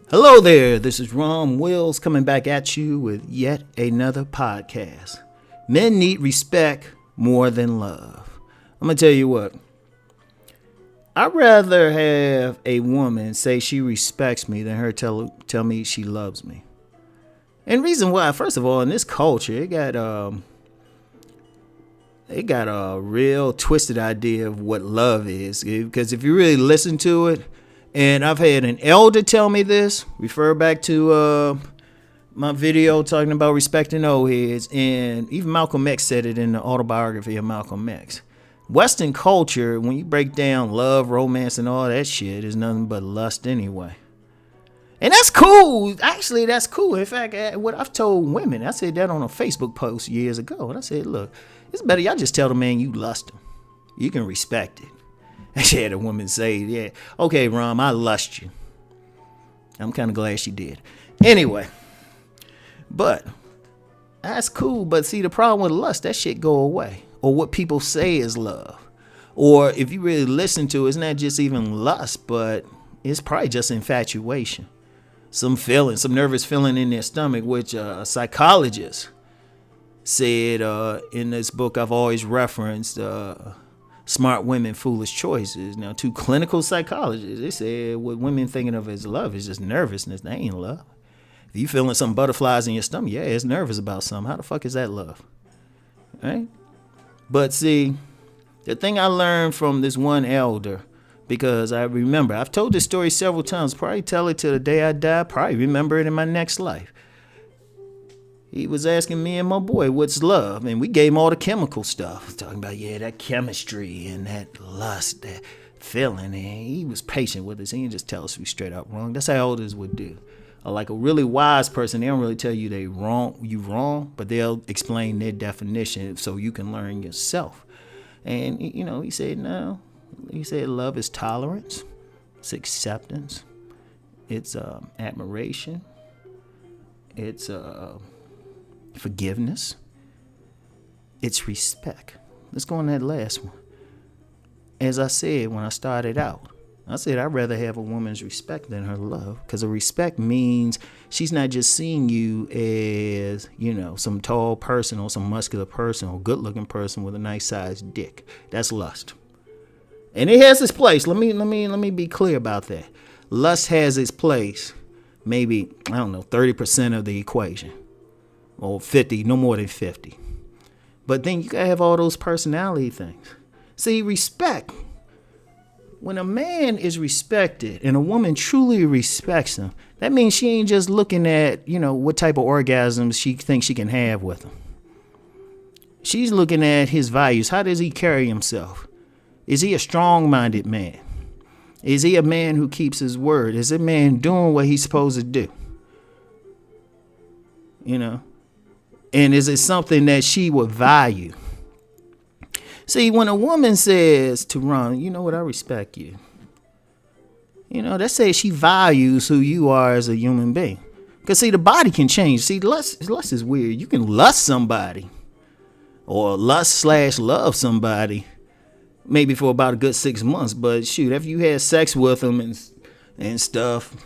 Hello there, this is Rom Wills coming back at you with yet another podcast. Men need respect more than love. I'm going to tell you what. I'd rather have a woman say she respects me than her tell me she loves me. And reason why, first of all, in this culture, it got a real twisted idea of what love is. Because if you really listen to it, and I've had an elder tell me this, refer back to my video talking about respecting old heads, and even Malcolm X said it in the autobiography of Malcolm X. Western culture, when you break down love, romance, and all that shit, is nothing but lust anyway. And that's cool. Actually, that's cool. In fact, what I've told women, I said that on a Facebook post years ago. And I said, look, it's better y'all just tell the man you lust him. You can respect it. I had a woman say, yeah, okay, Rom, I lust you. I'm kind of glad she did. Anyway, but that's cool. But see, the problem with lust, that shit go away. Or what people say is love. Or if you really listen to it, it's not just even lust, but it's probably just infatuation. Some feeling, some nervous feeling in their stomach, which a psychologist said in this book I've always referenced, Smart Women, Foolish Choices. Now, two clinical psychologists, they said what women thinking of as love is just nervousness. They ain't love. If you feeling some butterflies in your stomach, yeah, it's nervous about something. How the fuck is that love? Right? But see, the thing I learned from this one elder, because I remember, I've told this story several times, probably tell it till the day I die, probably remember it in my next life. He was asking me and my boy, what's love? And we gave him all the chemical stuff. Talking about, yeah, that chemistry and that lust, that feeling. And he was patient with us. He didn't just tell us we straight up wrong. That's how elders would do. Like a really wise person, they don't really tell you you wrong, but they'll explain their definition so you can learn yourself. And, he said, no. He said love is tolerance. It's acceptance. It's admiration. It's forgiveness. It's respect. Let's go on that last one. As I said when I started out, I said I'd rather have a woman's respect than her love, because a respect means she's not just seeing you as, some tall person or some muscular person or good looking person with a nice sized dick. That's lust. And it has its place. Let me be clear about that. Lust has its place, maybe, 30% of the equation. Or 50, no more than 50. But then you gotta have all those personality things. See, respect. When a man is respected and a woman truly respects him, that means she ain't just looking at, what type of orgasms she thinks she can have with him. She's looking at his values. How does he carry himself? Is he a strong-minded man? Is he a man who keeps his word? Is a man doing what he's supposed to do? And is it something that she would value? See, when a woman says to Ron, you know what, I respect you. That says she values who you are as a human being. Because, see, the body can change. See, lust is weird. You can lust somebody or lust/love somebody maybe for about a good 6 months. But, shoot, after you had sex with them and stuff,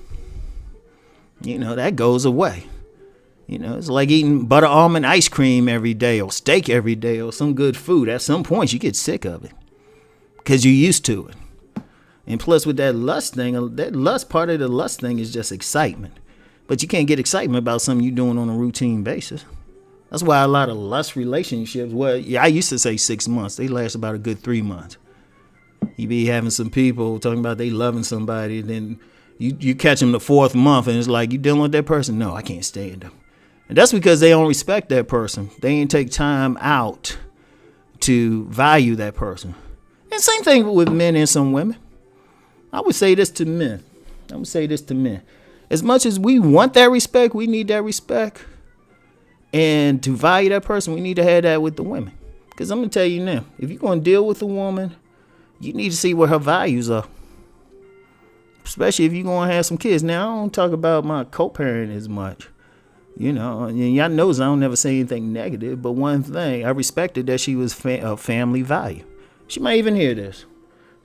that goes away. It's like eating butter almond ice cream every day or steak every day or some good food. At some point, you get sick of it because you're used to it. And plus, with that lust thing, part of the lust thing is just excitement. But you can't get excitement about something you're doing on a routine basis. That's why a lot of lust relationships, I used to say 6 months. They last about a good 3 months. You be having some people talking about they loving somebody, then you catch them the 4th month, and it's like, you dealing with that person? No, I can't stand them. And that's because they don't respect that person. They ain't take time out to value that person. And same thing with men and some women. I would say this to men. As much as we want that respect, we need that respect. And to value that person, we need to have that with the women. Because I'm going to tell you now, if you're going to deal with a woman, you need to see what her values are. Especially if you're going to have some kids. Now, I don't talk about my co-parent as much. And y'all knows I don't never say anything negative, but one thing, I respected that she was of family value. She might even hear this.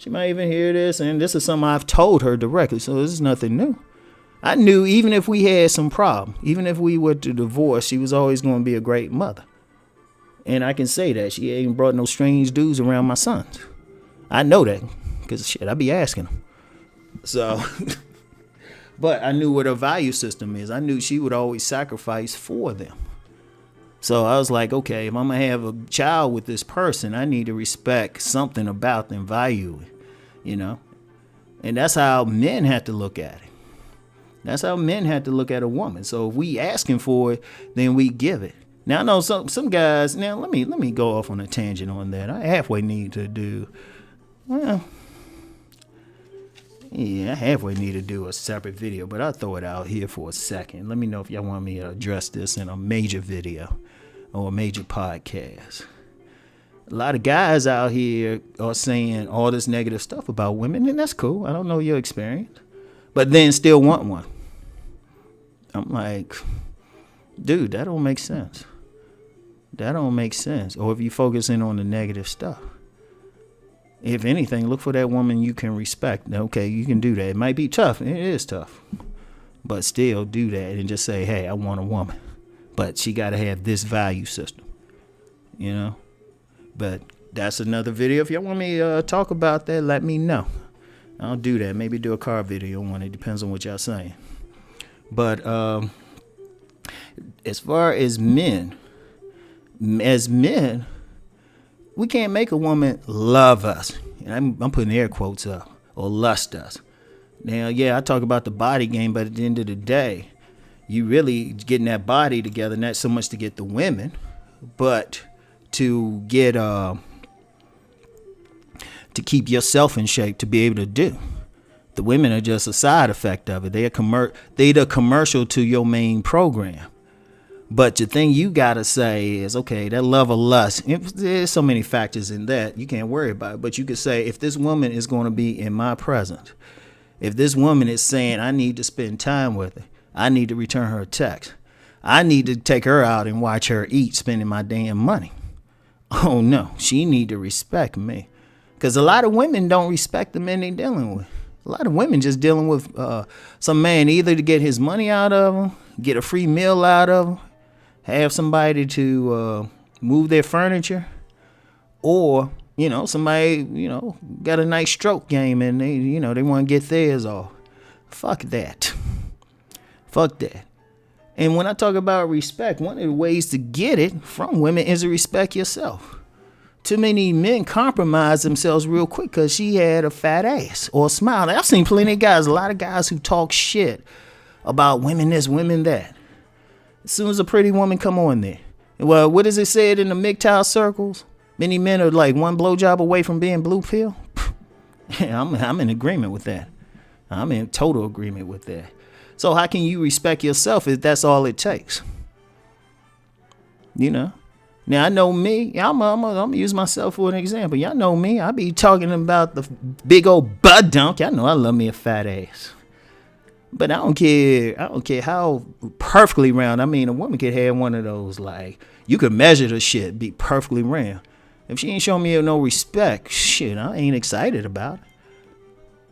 And this is something I've told her directly, so this is nothing new. I knew even if we had some problem, even if we were to divorce, she was always going to be a great mother. And I can say that. She ain't brought no strange dudes around my sons. I know that because shit, I be asking them. So, but I knew what her value system is. I knew she would always sacrifice for them. So I was like, okay, if I'm going to have a child with this person, I need to respect something about them, value it, you know? And that's how men have to look at it. That's how men have to look at a woman. So if we asking for it, then we give it. Now I know some guys. Now let me go off on a tangent on that. I halfway need to do. Well, yeah, I halfway need to do a separate video, but I'll throw it out here for a second. Let me know if y'all want me to address this in a major video or a major podcast. A lot of guys out here are saying all this negative stuff about women, and that's cool. I don't know your experience, but then still want one. I'm like, dude, that don't make sense. That don't make sense. Or if you're focusing on the negative stuff. If anything, look for that woman you can respect. Okay, you can do that. It might be tough. It is tough. But still do that and just say, hey, I want a woman. But she got to have this value system. You know? But that's another video. If y'all want me to talk about that, let me know. I'll do that. Maybe do a car video on it. Depends on what y'all saying. But as far as men, we can't make a woman love us. And I'm putting air quotes up. Or lust us. Now, yeah, I talk about the body game, but at the end of the day, you really getting that body together, not so much to get the women, but to get to keep yourself in shape to be able to do. The women are just a side effect of it. They the commercial to your main program. But the thing you gotta say is, okay, that love or lust, there's so many factors in that you can't worry about it. But you could say, if this woman is going to be in my presence, if this woman is saying I need to spend time with her, I need to return her a text, I need to take her out and watch her eat, spending my damn money. Oh no, she need to respect me. Because a lot of women don't respect the men they're dealing with. A lot of women just dealing with some man either to get his money out of them, get a free meal out of them, have somebody to move their furniture, or, you know, somebody, you know, got a nice stroke game and they, you know, they want to get theirs off. Fuck that. Fuck that. And when I talk about respect, one of the ways to get it from women is to respect yourself. Too many men compromise themselves real quick because she had a fat ass or a smile. I've seen plenty of guys, a lot of guys who talk shit about women this, women that. As soon as a pretty woman come on there. Well, what is it said in the MGTOW circles? Many men are like one blowjob away from being blue pill. Yeah, I'm in agreement with that. I'm in total agreement with that. So how can you respect yourself if that's all it takes? You know? Now, I know me. I'm going to use myself for an example. Y'all know me. I be talking about the big old butt dunk. Y'all know I love me a fat ass. But I don't care. I don't care how perfectly round. I mean, a woman could have one of those, like, you could measure the shit, be perfectly round. If she ain't showing me no respect, shit, I ain't excited about it.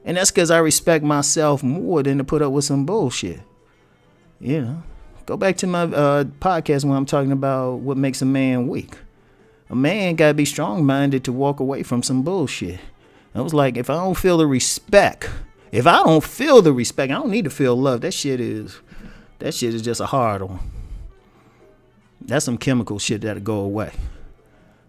And that's because I respect myself more than to put up with some bullshit. You know? Go back to my podcast when I'm talking about what makes a man weak. A man got to be strong-minded to walk away from some bullshit. I was like, if I don't feel the respect, I don't need to feel love. That shit is just a hard on. That's some chemical shit that'll go away.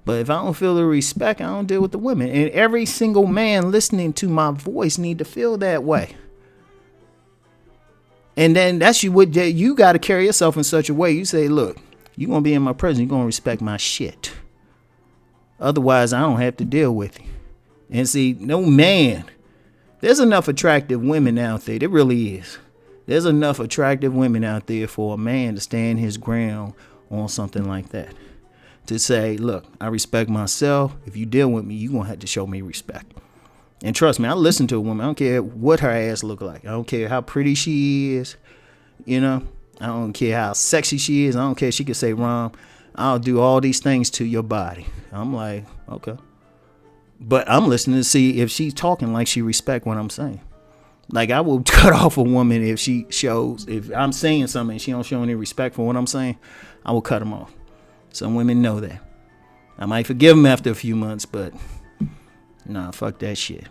But if I don't feel the respect, I don't deal with the women. And every single man listening to my voice need to feel that way. And then that's you got to carry yourself in such a way. You say, look, you're going to be in my presence. You're going to respect my shit. Otherwise, I don't have to deal with you. And see, no man. There's enough attractive women out there. There really is. There's enough attractive women out there for a man to stand his ground on something like that. To say, look, I respect myself. If you deal with me, you're going to have to show me respect. And trust me, I listen to a woman. I don't care what her ass look like. I don't care how pretty she is. You know, I don't care how sexy she is. I don't care if she could say, Rom, I'll do all these things to your body. I'm like, okay. But I'm listening to see if she's talking like she respect what I'm saying. Like, I will cut off a woman if I'm saying something and she don't show any respect for what I'm saying. I will cut them off. Some women know that. I might forgive them after a few months, but nah, fuck that shit.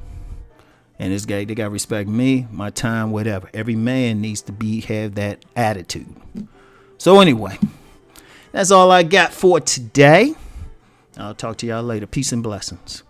And this guy, they got to respect me, my time, whatever. Every man needs to have that attitude. So anyway, that's all I got for today. I'll talk to y'all later. Peace and blessings.